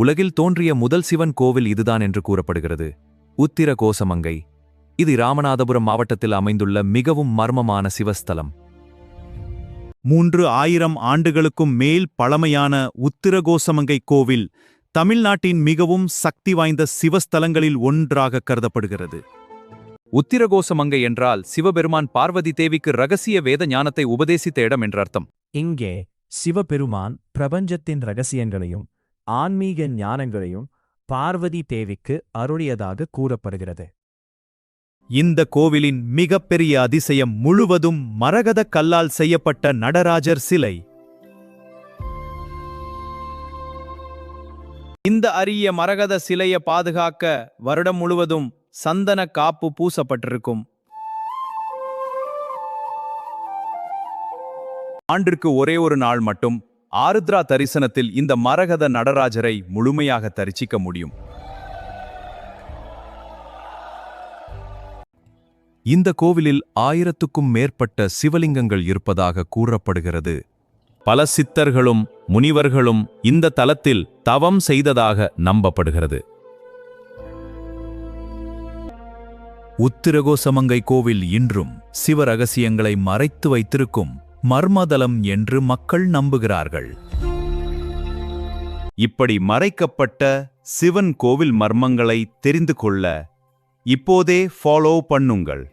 உலகில் தோன்றிய முதல் சிவன் கோவில் இதுதான் என்று கூறப்படுகிறது. உத்திரகோசமங்கை. இது ராமநாதபுரம் மாவட்டத்தில் அமைந்துள்ள மிகவும் மர்மமான சிவஸ்தலம். 3000 ஆண்டுகளுக்கும் மேல் பழமையான உத்திரகோசமங்கை கோவில் தமிழ்நாட்டின் மிகவும் சக்தி வாய்ந்த சிவஸ்தலங்களில் ஒன்றாக கருதப்படுகிறது. உத்திரகோசமங்கை என்றால் சிவபெருமான் பார்வதி தேவிக்கு ரகசிய வேத ஞானத்தை உபதேசித்த இடம் என்ற அர்த்தம். இங்கே சிவபெருமான் பிரபஞ்சத்தின் ரகசியங்களையும் ஆன்மீக ஞானங்களையும் பார்வதி தேவிக்கு அருளியதாக கூறப்படுகிறது. இந்த கோவிலின் மிகப்பெரிய அதிசயம் முழுவதும் மரகத கல்லால் செய்யப்பட்ட நடராஜர் சிலை. இந்த அரிய மரகத சிலையை பாதுகாக்க வருடம் முழுவதும் சந்தன காப்பு பூசப்பட்டிருக்கும். ஆண்டிற்கு ஒரே ஒரு நாள் மட்டும் ஆருத்ரா தரிசனத்தில் இந்த மரகத நடராஜரை முழுமையாக தரிசிக்க முடியும். இந்த கோவிலில் 1000க்கும் மேற்பட்ட சிவலிங்கங்கள் இருப்பதாக கூறப்படுகிறது. பல சித்தர்களும் முனிவர்களும் இந்த தலத்தில் தவம் செய்ததாக நம்பப்படுகிறது. உத்திரகோசமங்கை கோவில் இன்றும் சிவரகசியங்களை மறைத்து வைத்திருக்கும் மர்மதலம் என்று மக்கள் நம்புகிறார்கள். இப்படி மறைக்கப்பட்ட சிவன் கோவில் மர்மங்களை தெரிந்து கொள்ள இப்போதே ஃபாலோ பண்ணுங்கள்.